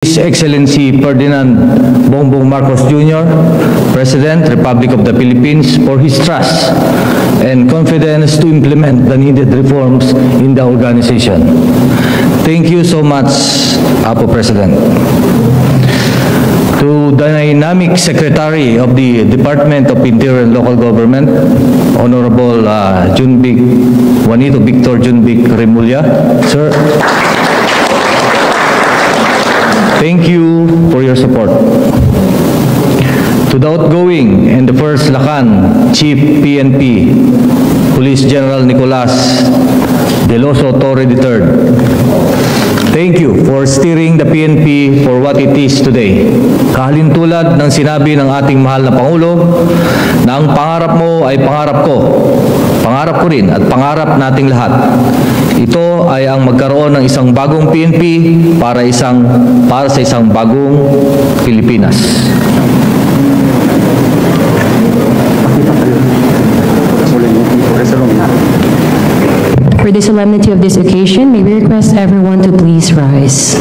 His Excellency Ferdinand Bongbong Marcos Jr., President, Republic of the Philippines, for his trust and confidence to implement the needed reforms in the organization. Thank you so much, Apo President. To the Dynamic Secretary of the Department of Interior and Local Government, Honorable Juanito Victor Junbic Remulla, Sir. Thank you for your support. To the outgoing and the First Lacan Chief PNP, Police General Nicolas Deloso Torre III. Thank you for steering the PNP for what it is today. Kahalintulad ng sinabi ng ating mahal na Pangulo na ang pangarap mo ay pangarap ko, pangarap ko rin at pangarap nating lahat. Ito ay ang magkaroon ng isang bagong PNP para sa isang bagong Pilipinas. For the solemnity of this occasion, may we request everyone to please rise.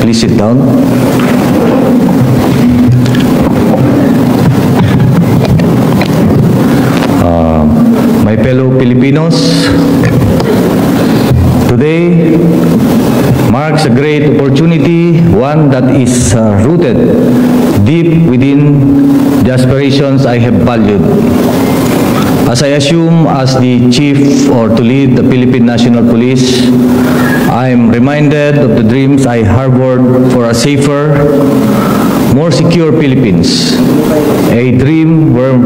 Please sit down. My fellow Filipinos, today marks a great opportunity, one that is rooted deep within the aspirations I have valued. As I assume as the chief or to lead the Philippine National Police, I am reminded of the dreams I harbored for a safer, more secure Philippines. A dream where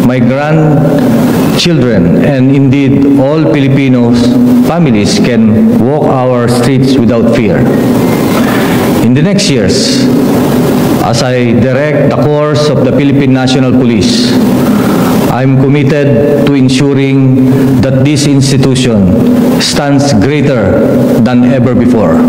my grandchildren and indeed all Filipinos families can walk our streets without fear. In the next years, as I direct the course of the Philippine National Police, I'm committed to ensuring that this institution stands greater than ever before.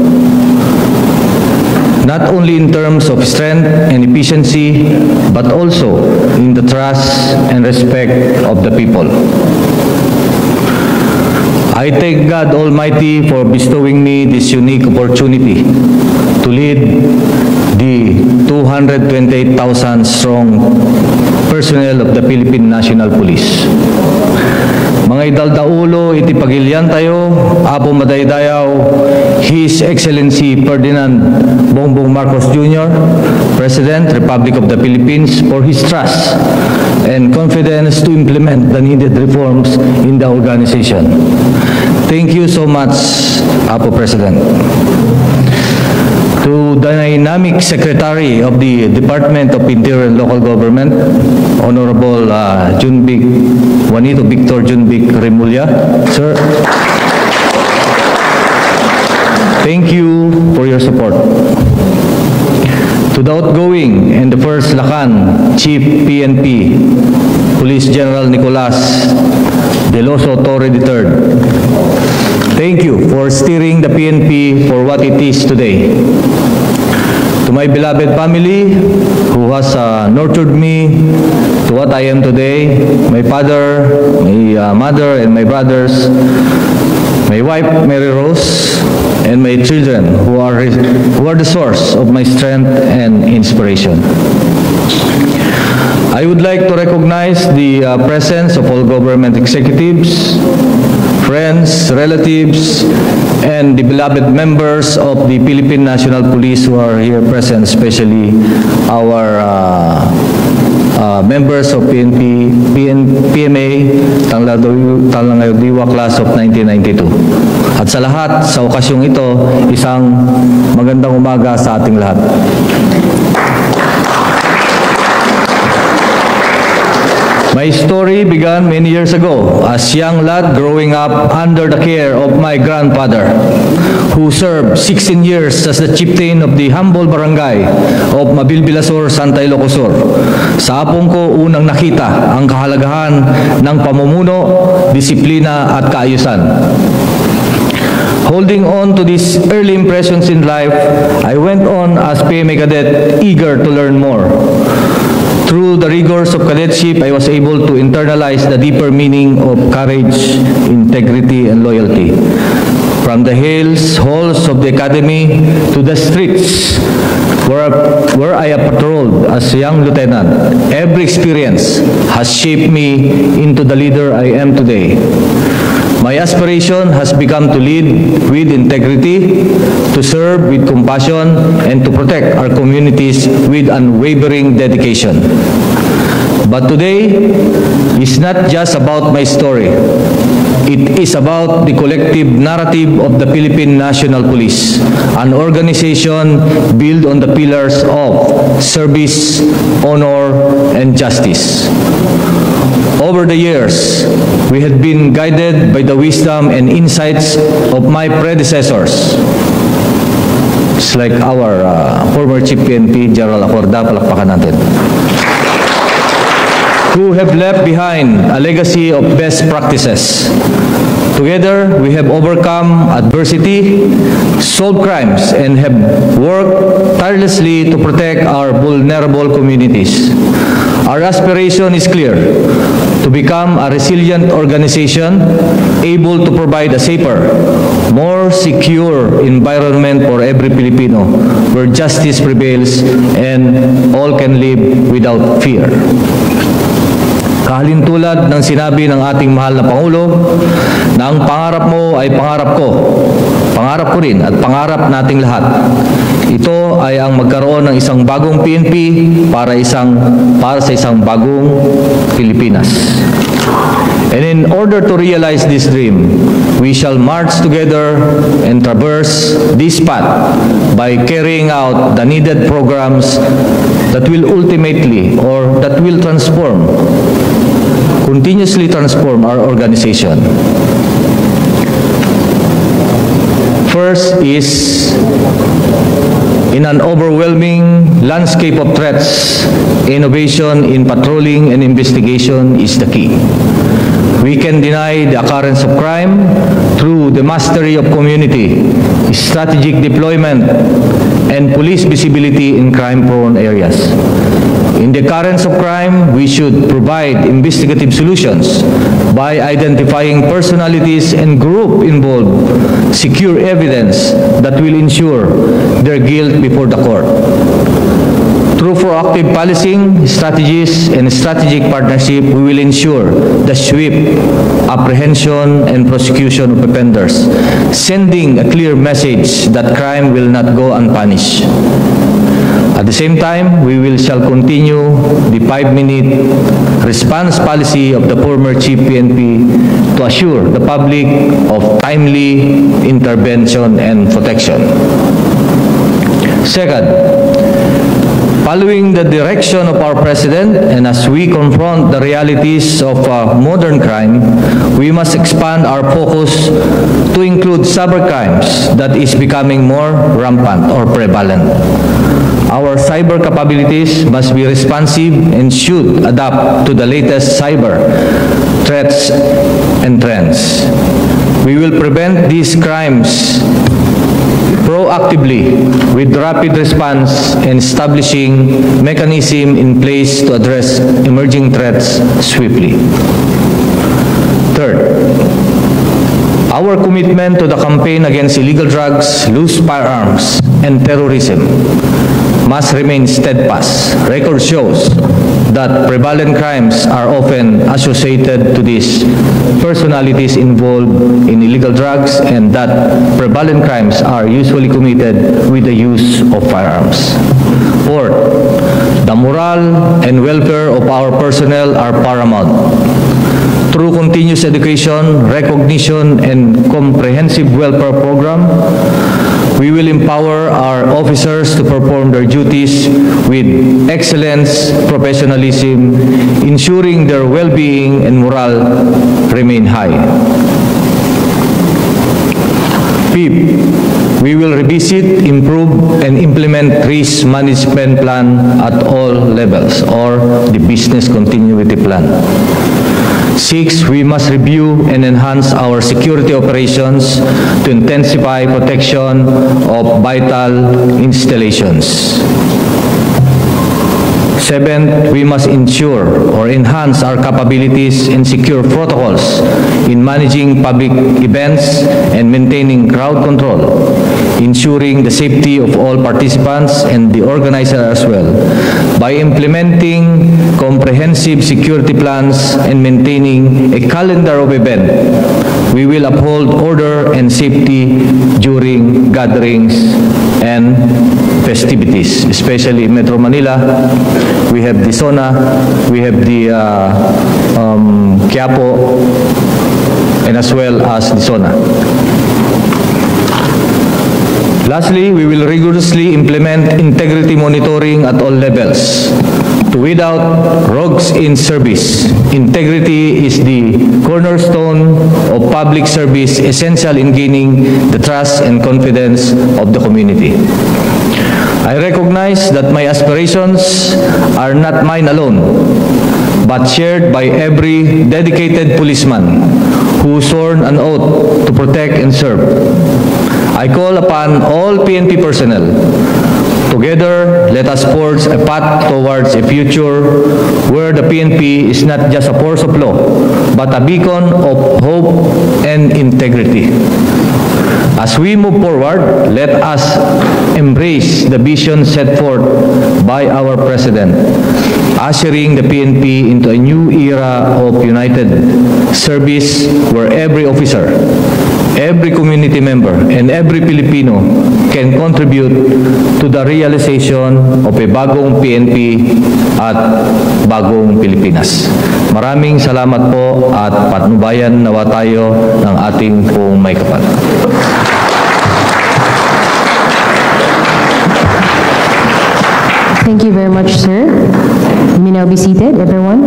Not only in terms of strength and efficiency, but also in the trust and respect of the people. I thank God Almighty for bestowing me this unique opportunity to lead the 228,000 strong personnel of the Philippine National Police. Mga idaldaulo, iti pagilian tayo, Apo Madaydayaw, His Excellency Ferdinand Bongbong Marcos Jr., President, Republic of the Philippines, for his trust and confidence to implement the needed reforms in the organization. Thank you so much, Apo President. To the Dynamic Secretary of the Department of Interior and Local Government, Honorable Juanito Victor Junbic Remulla, Sir. Thank you for your support. To the outgoing and the First Lacan Chief PNP, Police General Nicolas Deloso Torre III. Thank you for steering the PNP for what it is today. To my beloved family who has nurtured me to what I am today, my father, my mother, and my brothers, my wife, Mary Rose, and my children who are the source of my strength and inspiration. I would like to recognize the presence of all government executives, friends, relatives, and the beloved members of the Philippine National Police who are here present, especially our members of PMA, Talangayodiwa Class of 1992. At sa lahat, sa okasyong ito, isang magandang umaga sa ating lahat. My story began many years ago as young lad growing up under the care of my grandfather, who served 16 years as the chieftain of the humble barangay of Mabilbilasor, Santa Ilocosur. Sa apong ko unang nakita ang kahalagahan ng pamumuno, disiplina at kaayusan. Holding on to these early impressions in life, I went on as PMA cadet, eager to learn more. Through the rigors of cadetship, I was able to internalize the deeper meaning of courage, integrity, and loyalty. From the halls of the academy to the streets where I have patrolled as a young lieutenant, every experience has shaped me into the leader I am today. My aspiration has become to lead with integrity, to serve with compassion, and to protect our communities with unwavering dedication. But today is not just about my story. It is about the collective narrative of the Philippine National Police, an organization built on the pillars of service, honor, and justice. Over the years, we had been guided by the wisdom and insights of my predecessors. It's like our former Chief PNP, General Acorda, palakpakan natin, who have left behind a legacy of best practices. Together, we have overcome adversity, solved crimes, and have worked tirelessly to protect our vulnerable communities. Our aspiration is clear: to become a resilient organization able to provide a safer, more secure environment for every Filipino, where justice prevails and all can live without fear. Kahalintulad ng sinabi ng ating mahal na Pangulo, na ang pangarap mo ay pangarap ko, pangarap ko rin at pangarap nating lahat. Ito ay ang magkaroon ng isang bagong PNP para sa isang bagong Pilipinas. And in order to realize this dream, we shall march together and traverse this path by carrying out the needed programs that will ultimately, or that will continuously transform our organization. First is, in an overwhelming landscape of threats, innovation in patrolling and investigation is the key. We can deny the occurrence of crime through the mastery of community, strategic deployment, and police visibility in crime-prone areas. In the occurrence of crime, we should provide investigative solutions by identifying personalities and groups involved, secure evidence that will ensure their guilt before the court. Through proactive policing strategies and strategic partnership, we will ensure the swift apprehension and prosecution of offenders, sending a clear message that crime will not go unpunished. At the same time, we shall continue the 5-minute response policy of the former Chief PNP to assure the public of timely intervention and protection. Second, following the direction of our President, and as we confront the realities of modern crime, we must expand our focus to include cybercrimes that is becoming more rampant or prevalent. Our cyber capabilities must be responsive and should adapt to the latest cyber threats and trends. We will prevent these crimes proactively with rapid response and establishing mechanism in place to address emerging threats swiftly. Third, our commitment to the campaign against illegal drugs, loose firearms, and terrorism must remain steadfast. Record shows that prevalent crimes are often associated to these personalities involved in illegal drugs, and that prevalent crimes are usually committed with the use of firearms. Fourth, the moral and welfare of our personnel are paramount. Through continuous education, recognition, and comprehensive welfare program, We will empower our officers to perform their duties with excellence, professionalism, ensuring their well-being and morale remain high. Fifth, we will revisit, improve, and implement risk management plan at all levels, or the business continuity plan. Six, we must review and enhance our security operations to intensify protection of vital installations. Seventh, we must ensure or enhance our capabilities and secure protocols in managing public events and maintaining crowd control, ensuring the safety of all participants and the organizer as well, by implementing comprehensive security plans and maintaining a calendar of events. We will uphold order and safety during gatherings and festivities, especially in Metro Manila. We have the SONA, we have the Quiapo, and as well as the SONA. Lastly, we will rigorously implement integrity monitoring at all levels to weed out rogues in service. Integrity is the cornerstone of public service, essential in gaining the trust and confidence of the community. I recognize that my aspirations are not mine alone, but shared by every dedicated policeman who sworn an oath to protect and serve. I call upon all PNP personnel. Together, let us forge a path towards a future where the PNP is not just a force of law, but a beacon of hope and integrity. As we move forward, let us embrace the vision set forth by our President, ushering the PNP into a new era of united service where every officer, every community member, and every Filipino can contribute to the realization of a bagong PNP at bagong Pilipinas. Maraming salamat po at patnubayan nawa tayo ng ating pong may kapal. Thank you very much, sir. You may now be seated, everyone.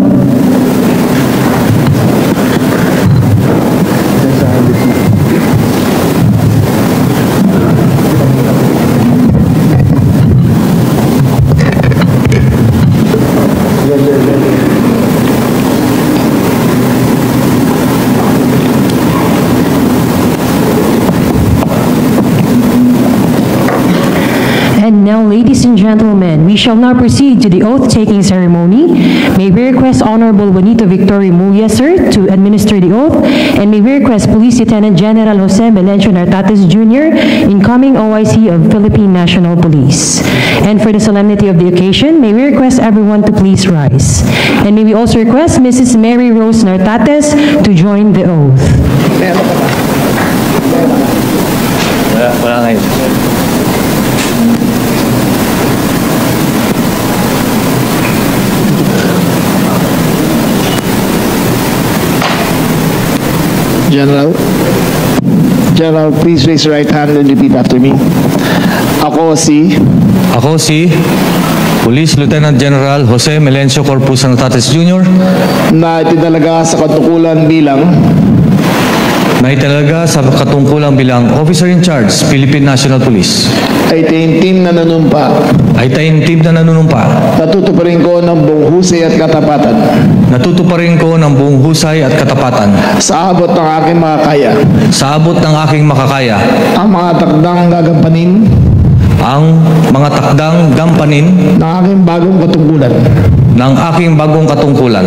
And now, ladies and gentlemen, we shall now proceed to the oath-taking ceremony. May we request Honorable Juanito Victorio Muya, sir, to administer the oath, and may we request Police Lieutenant General Jose Melencio Nartates Jr., incoming OIC of Philippine National Police. And for the solemnity of the occasion, may we request everyone to please rise. And may we also request Mrs. Mary Rose Nartates to join the oath. Wala ngayon. General, please raise your right hand and repeat after me. Ako si Police Lieutenant General Jose Melencio Corpus Nartates Jr. na itinalaga sa katungkulan bilang Officer in Charge, Philippine National Police. ay taimtim na nanunumpa. Natutuparin ko ng buong husay at katapatan. Sa abot ng aking makakaya. Ang mga takdang gampanin. Ng aking bagong katungkulan.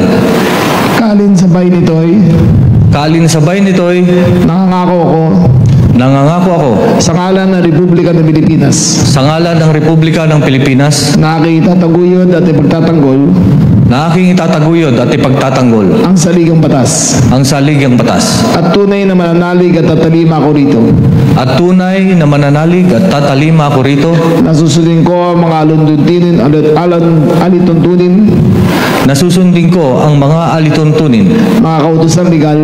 Kalin sabay nito'y nangangako ako sa ngalan ng Republika ng Pilipinas na aking itataguyod at ipagtatanggol ang saligang batas at tunay na mananalig at tatalima ako rito na susundin ko ang mga alituntunin na susundin ko ang mga alituntunin, mga kautosang legal,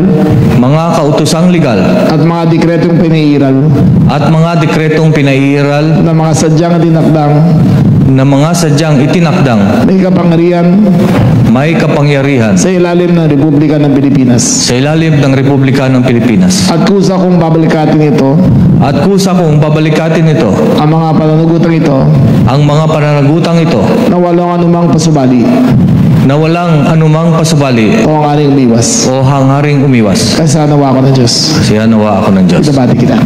mga kautosang legal, at mga dekretong pinairal at mga dekretong pinairal na mga sadyang dinakdang may kapangyarihan sa ilalim ng Republika ng Pilipinas. At kusa kong babalikatin ito ang mga pananagutang ito na walang anumang pasubali o hangharing umiwas. Kaya nawa ako ng Diyos. Ibabati kita.